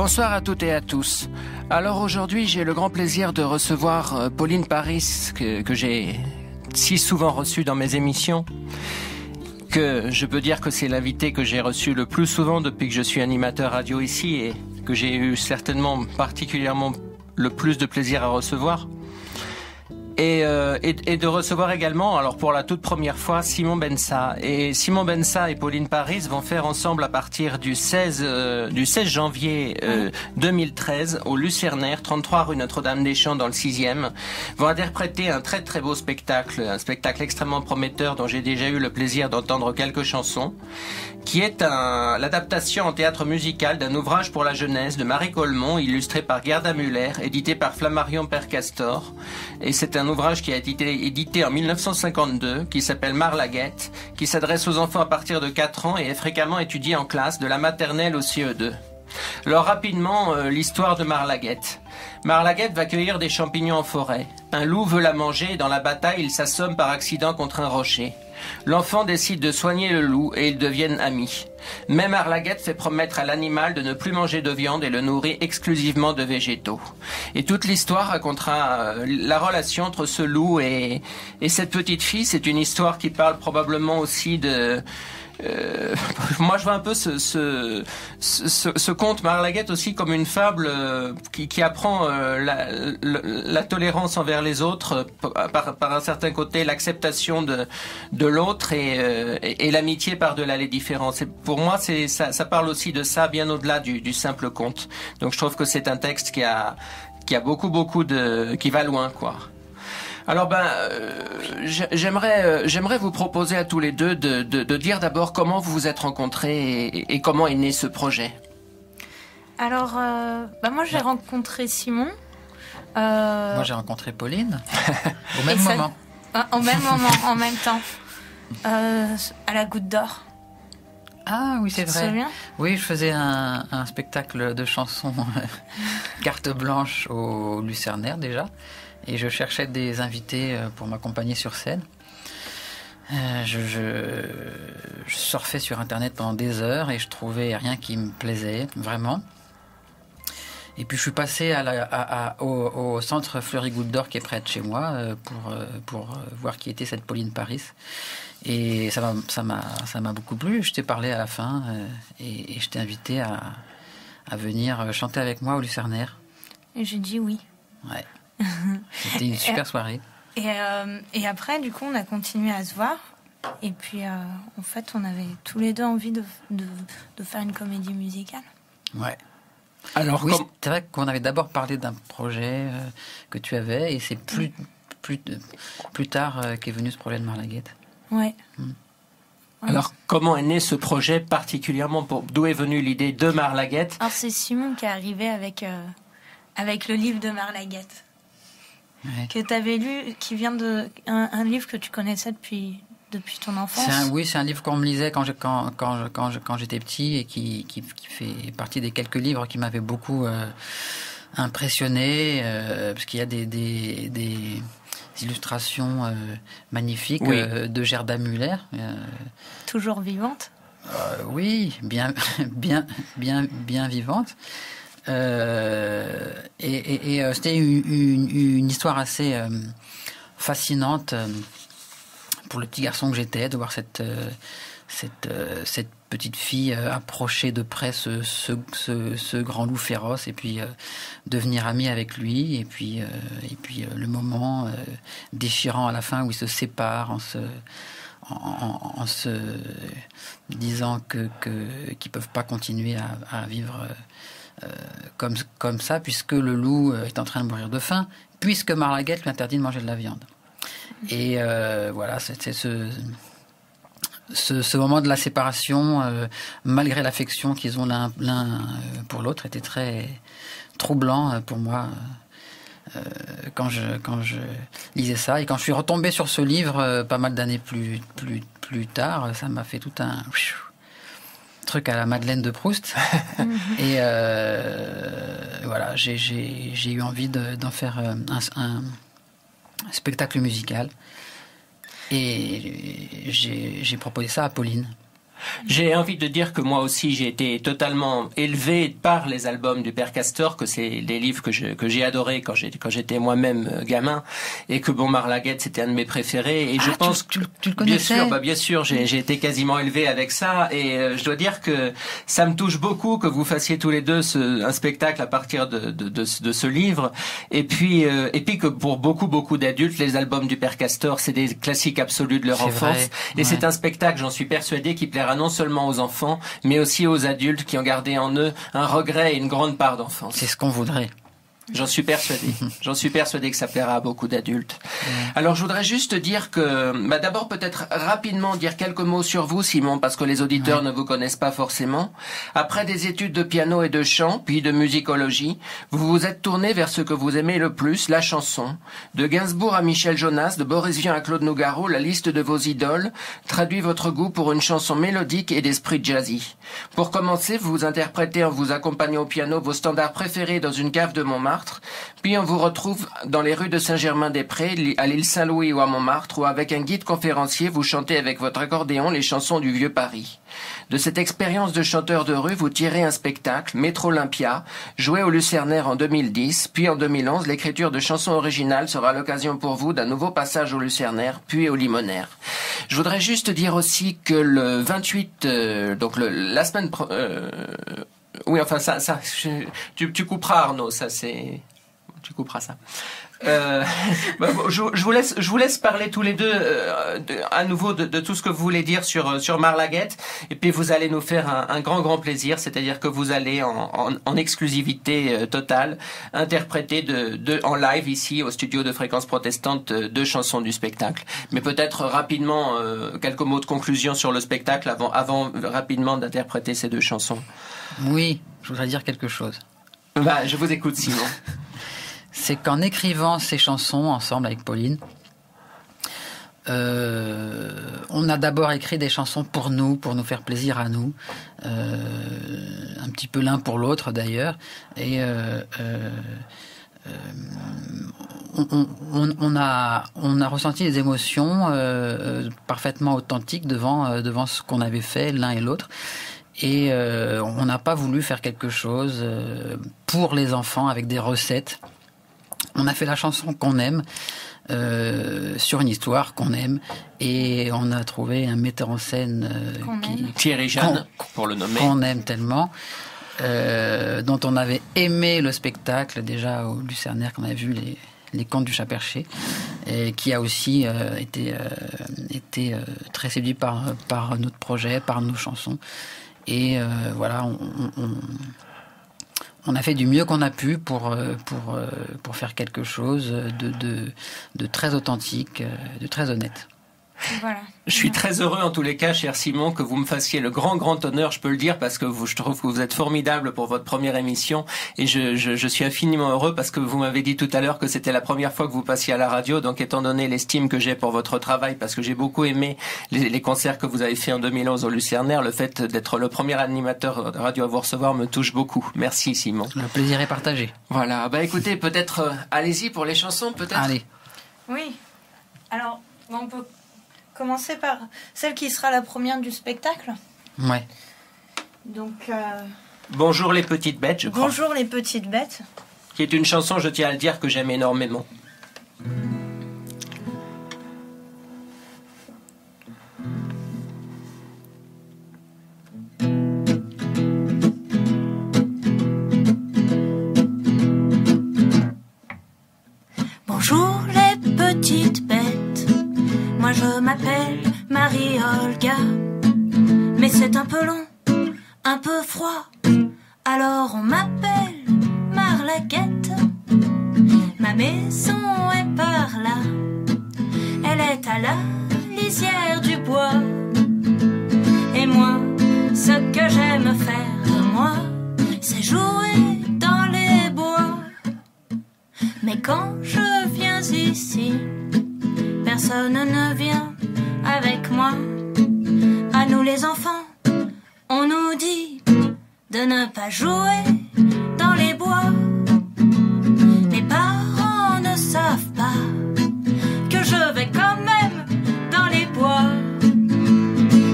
Bonsoir à toutes et à tous. Alors aujourd'hui, j'ai le grand plaisir de recevoir Pauline Paris, que j'ai si souvent reçue dans mes émissions, que je peux dire que c'est l'invité que j'ai reçu le plus souvent depuis que je suis animateur radio ici et que j'ai eu certainement particulièrement le plus de plaisir à recevoir. Et de recevoir également, alors pour la toute première fois, Simon Benssa. Et Simon Benssa et Pauline Paris vont faire ensemble à partir du 16 janvier 2013 au Lucernaire, 33 rue Notre-Dame-des-Champs dans le 6e, vont interpréter un très très beau spectacle, un spectacle extrêmement prometteur dont j'ai déjà eu le plaisir d'entendre quelques chansons, qui est l'adaptation en théâtre musical d'un ouvrage pour la jeunesse de Marie Colmont, illustré par Gerda Müller, édité par Flammarion Père Castor. Et c'est un ouvrage qui a été édité en 1952, qui s'appelle Marlaguette, qui s'adresse aux enfants à partir de 4 ans et est fréquemment étudié en classe, de la maternelle au CE2. Alors rapidement, l'histoire de Marlaguette. Marlaguette va cueillir des champignons en forêt. Un loup veut la manger et dans la bataille, il s'assomme par accident contre un rocher. L'enfant décide de soigner le loup et ils deviennent amis. Mais Marlaguette fait promettre à l'animal de ne plus manger de viande et le nourrit exclusivement de végétaux. Et toute l'histoire racontera la relation entre ce loup et cette petite fille. C'est une histoire qui parle probablement aussi de... moi je vois un peu ce conte Marlaguette aussi comme une fable qui apprend la tolérance envers les autres par un certain côté, l'acceptation de l'autre et l'amitié par-delà les différences. Et pour moi ça parle aussi de ça bien au-delà du simple conte. Donc je trouve que c'est un texte qui a beaucoup qui va loin, quoi. Alors j'aimerais vous proposer à tous les deux de dire d'abord comment vous vous êtes rencontrés et comment est né ce projet. Alors moi j'ai rencontré Simon. Moi j'ai rencontré Pauline au même moment. Au même moment, en même temps, à la Goutte d'Or. Ah oui, c'est vrai. Tu te souviens ? Oui, je faisais un spectacle de chansons carte blanche au Lucernaire déjà. Et je cherchais des invités pour m'accompagner sur scène. Je surfais sur Internet pendant des heures et je trouvais rien qui me plaisait, vraiment. Et puis je suis passé au centre Fleury Goutte d'Or qui est près de chez moi pour voir qui était cette Pauline Paris. Et ça m'a beaucoup plu. Je t'ai parlé à la fin et je t'ai invité à venir chanter avec moi au Lucernaire. Et j'ai dit oui. Ouais. C'était une super soirée. Et après, du coup, on a continué à se voir. Et puis, en fait, on avait tous les deux envie de faire une comédie musicale. Ouais. Alors, oui, c'est vrai qu'on avait d'abord parlé d'un projet que tu avais, et c'est plus tard qu'est venu ce projet de Marlaguette. Ouais. Alors, comment est né ce projet particulièrement d'où est venue l'idée de Marlaguette ? Alors, c'est Simon qui est arrivé avec le livre de Marlaguette. Ouais. Que tu avais lu, qui vient un livre que tu connaissais depuis ton enfance. C'est un livre qu'on me lisait quand j'étais petit et qui fait partie des quelques livres qui m'avaient beaucoup impressionné, parce qu'il y a des illustrations magnifiques, oui, de Gerda Müller. Toujours vivante. Oui, bien vivante. Et c'était une histoire assez fascinante pour le petit garçon que j'étais, de voir cette petite fille approcher de près ce grand loup féroce et puis devenir amie avec lui et puis le moment déchirant à la fin où ils se séparent en se disant qu'ils peuvent pas continuer à vivre comme ça, puisque le loup est en train de mourir de faim, puisque Marlaguette lui interdit de manger de la viande. Et voilà, c'est ce moment de la séparation, malgré l'affection qu'ils ont l'un pour l'autre, était très troublant pour moi quand je lisais ça. Et quand je suis retombé sur ce livre pas mal d'années plus tard, ça m'a fait tout un truc à la Madeleine de Proust. Et voilà, j'ai eu envie d'en faire un spectacle musical. Et j'ai proposé ça à Pauline. J'ai envie de dire que moi aussi j'ai été totalement élevé par les albums du Père Castor, que c'est des livres que j'ai adorés quand j'étais moi-même gamin, et que bon, Marlaguette c'était un de mes préférés. Et je pense que tu le connaissais. Bien sûr, j'ai été quasiment élevé avec ça, et je dois dire que ça me touche beaucoup que vous fassiez tous les deux un spectacle à partir de ce livre, et puis que pour beaucoup d'adultes, les albums du Père Castor c'est des classiques absolus de leur enfance, et c'est un spectacle, j'en suis persuadé, qui plaira non seulement aux enfants, mais aussi aux adultes qui ont gardé en eux un regret et une grande part d'enfance. C'est ce qu'on voudrait. J'en suis persuadé. J'en suis persuadé que ça plaira à beaucoup d'adultes. Alors, je voudrais juste dire que, d'abord, peut-être rapidement dire quelques mots sur vous, Simon, parce que les auditeurs ne vous connaissent pas forcément. Après des études de piano et de chant, puis de musicologie, vous vous êtes tourné vers ce que vous aimez le plus, la chanson. De Gainsbourg à Michel Jonas, de Boris Vian à Claude Nougaro, la liste de vos idoles traduit votre goût pour une chanson mélodique et d'esprit jazzy. Pour commencer, vous interprétez en vous accompagnant au piano vos standards préférés dans une cave de Montmartre. Puis on vous retrouve dans les rues de Saint-Germain-des-Prés, à l'île Saint-Louis ou à Montmartre, où avec un guide conférencier, vous chantez avec votre accordéon les chansons du vieux Paris. De cette expérience de chanteur de rue, vous tirez un spectacle, Métro Olympia, joué au Lucernaire en 2010, puis en 2011, l'écriture de chansons originales sera l'occasion pour vous d'un nouveau passage au Lucernaire, puis au Limonaire. Je voudrais juste dire aussi que le 28, la semaine oui, enfin tu couperas, Arnaud, ça c'est, tu couperas ça. Je vous laisse parler tous les deux à nouveau de tout ce que vous voulez dire sur Marlaguette, et puis vous allez nous faire un grand plaisir, c'est-à-dire que vous allez en exclusivité totale interpréter en live ici au studio de Fréquence Protestante deux chansons du spectacle. Mais peut-être rapidement quelques mots de conclusion sur le spectacle avant rapidement d'interpréter ces deux chansons. Oui, je voudrais dire quelque chose. Je vous écoute, Simon. C'est qu'en écrivant ces chansons ensemble avec Pauline, on a d'abord écrit des chansons pour nous faire plaisir à nous, un petit peu l'un pour l'autre d'ailleurs, et on a ressenti des émotions parfaitement authentiques devant ce qu'on avait fait l'un et l'autre. Et on n'a pas voulu faire quelque chose pour les enfants avec des recettes. On a fait la chanson qu'on aime, sur une histoire qu'on aime, et on a trouvé un metteur en scène Thierry Jeanne, pour le nommer, qu'on aime tellement, dont on avait aimé le spectacle déjà au Lucernaire, qu'on avait vu les Contes du Chat Perché, et qui a aussi été très séduit par notre projet, par nos chansons. Et voilà, on a fait du mieux qu'on a pu pour faire quelque chose de très authentique, de très honnête. Voilà. Je suis très heureux en tous les cas, cher Simon, que vous me fassiez le grand honneur, je peux le dire, parce que je trouve que vous êtes formidable pour votre première émission, et je suis infiniment heureux parce que vous m'avez dit tout à l'heure que c'était la première fois que vous passiez à la radio, donc étant donné l'estime que j'ai pour votre travail, parce que j'ai beaucoup aimé les concerts que vous avez fait en 2011 au Lucernaire, le fait d'être le premier animateur radio à vous recevoir me touche beaucoup. Merci, Simon. Le plaisir est partagé. Voilà, écoutez, peut-être allez-y pour les chansons, peut-être. Allez. Oui. Alors, on peut commencer par celle qui sera la première du spectacle. Ouais. Donc, Bonjour les petites bêtes, je crois. Bonjour les petites bêtes. Qui est une chanson, je tiens à le dire, que j'aime énormément. Bonjour les petites bêtes. Moi je m'appelle Marie-Olga, mais c'est un peu long, un peu froid, alors on m'appelle Marlaguette. Ma maison est par là, elle est à la lisière du bois. Et moi, ce que j'aime faire, moi, c'est jouer dans les bois. Mais quand je viens ici, personne ne vient avec moi. À nous les enfants, on nous dit de ne pas jouer dans les bois. Mes parents ne savent pas que je vais quand même dans les bois.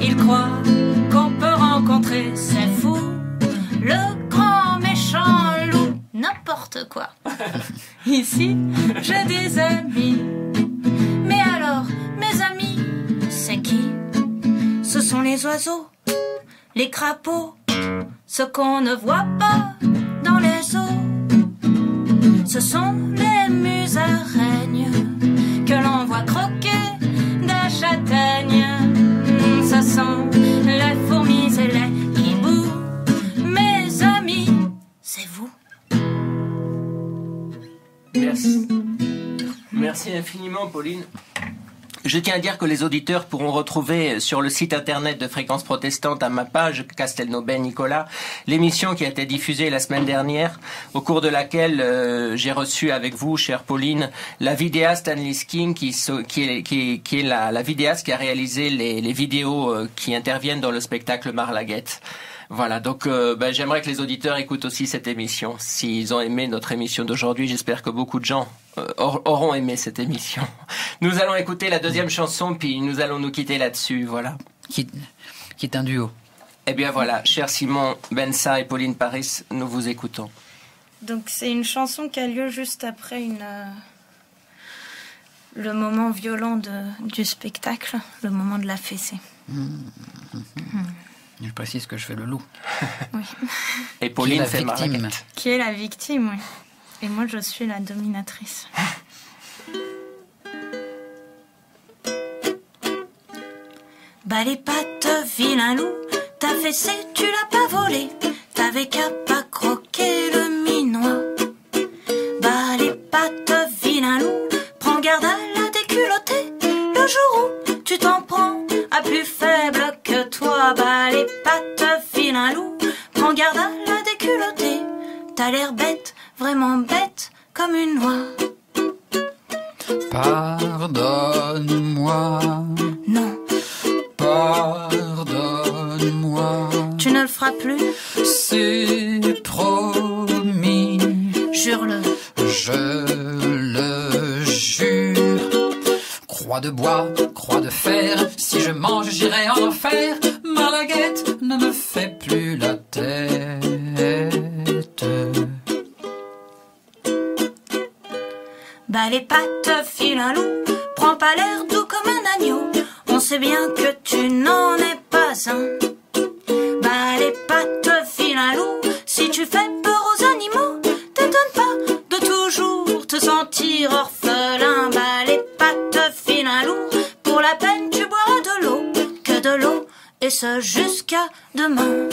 Ils croient et c'est fou. Le grand méchant loup, n'importe quoi. Ici, j'ai des amis. Mais alors, mes amis, c'est qui? Ce sont les oiseaux, les crapauds, ceux qu'on ne voit pas dans les eaux. Ce sont les musaraignes que l'on voit croquer des châtaignes. Ce sont les fourmis et les hiboux. Mes amis, c'est vous. Merci. Merci infiniment, Pauline. Je tiens à dire que les auditeurs pourront retrouver sur le site internet de Fréquence Protestante, à ma page Castelnau-Bay Nicolas, l'émission qui a été diffusée la semaine dernière, au cours de laquelle j'ai reçu avec vous, chère Pauline, la vidéaste Annelise King, qui est la vidéaste qui a réalisé les vidéos qui interviennent dans le spectacle Marlaguette. Voilà, donc j'aimerais que les auditeurs écoutent aussi cette émission. S'ils ont aimé notre émission d'aujourd'hui, j'espère que beaucoup de gens auront aimé cette émission. Nous allons écouter la deuxième chanson, puis nous allons nous quitter là-dessus, voilà. Qui est un duo. Eh bien voilà, cher Simon Benza et Pauline Paris, nous vous écoutons. Donc c'est une chanson qui a lieu juste après le moment violent du spectacle, le moment de la fessée. Je précise que je fais le loup. Oui. Et Pauline fait victime. Qui est la victime, oui. Et moi, je suis la dominatrice. Bah les pattes, vilain loup, ta fessée, tu l'as pas volée. T'avais qu'à pas croquer le minois. Bah les pattes, vilain loup, prends garde à la déculottée. Le jour où tu t'en prends à plus faible que toi. Bah les pattes, vilain loup, prends garde à la déculottée. T'as l'air bête, vraiment bête, comme une noix. Pardonne-moi. Non, Pardonne-moi. tu ne le feras plus, C'est promis. jure-le. Je le jure. Croix de bois, croix de fer. Si je mange, j'irai en enfer. Marlaguette, ne me fais plus la tête. Bah les pattes, vilain loup, prends pas l'air doux comme un agneau. On sait bien que tu n'en es pas un. Bah les pattes, vilain loup, si tu fais peur aux animaux, t'étonne pas de toujours te sentir orphelin. Bah les pattes, vilain loup, pour la peine tu boiras de l'eau, que de l'eau, et ce jusqu'à demain.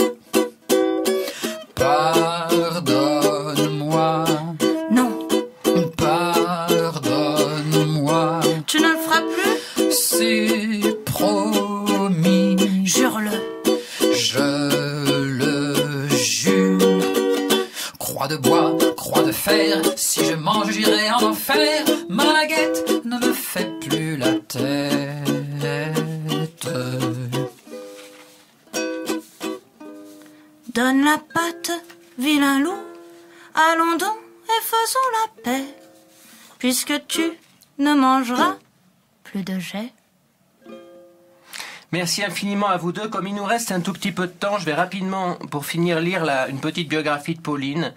Pardonne-moi. Non, Pardonne-moi. tu ne le feras plus, C'est promis. jure-le. Je le jure. Croix de bois, croix de fer. Si je mange, j'irai en enfer. Marlaguette, ne me fais plus la tête. Donne la patte, vilain loup, allons donc et faisons la paix, puisque tu ne mangeras plus de jet. Merci infiniment à vous deux. Comme il nous reste un tout petit peu de temps, je vais rapidement, pour finir, lire une petite biographie de Pauline.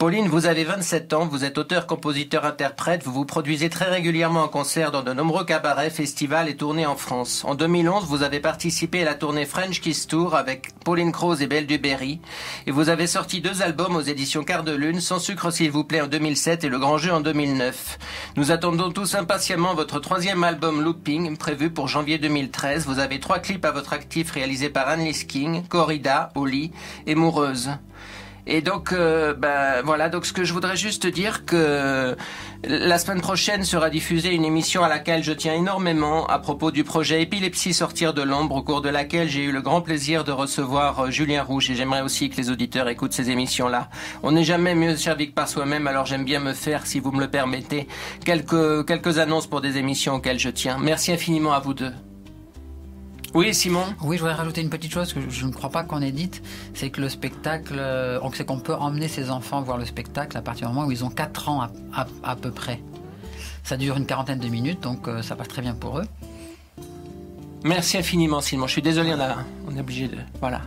Pauline, vous avez 27 ans, vous êtes auteur, compositeur, interprète, vous vous produisez très régulièrement en concert dans de nombreux cabarets, festivals et tournées en France. En 2011, vous avez participé à la tournée French Kiss Tour avec Pauline Croze et Belle du Berry. Et vous avez sorti 2 albums aux éditions Quart de Lune, Sans sucre s'il vous plaît en 2007 et Le Grand Jeu en 2009. Nous attendons tous impatiemment votre 3e album Looping, prévu pour janvier 2013. Vous avez 3 clips à votre actif réalisés par Annelise King, Corrida, Oli et Moureuse. Et donc, voilà. Donc, ce que je voudrais juste dire que la semaine prochaine sera diffusée une émission à laquelle je tiens énormément à propos du projet Épilepsie sortir de l'ombre, au cours de laquelle j'ai eu le grand plaisir de recevoir Julien Rouge. Et j'aimerais aussi que les auditeurs écoutent ces émissions-là. On n'est jamais mieux servi que par soi-même, alors j'aime bien me faire, si vous me le permettez, quelques annonces pour des émissions auxquelles je tiens. Merci infiniment à vous deux. Oui, Simon. Oui, je voudrais rajouter une petite chose que je ne crois pas qu'on ait dite, c'est que le spectacle, c'est qu'on peut emmener ses enfants voir le spectacle à partir du moment où ils ont 4 ans à peu près. Ça dure une 40aine de minutes, donc ça passe très bien pour eux. Merci infiniment, Simon. Je suis désolé, on est obligé de... Voilà.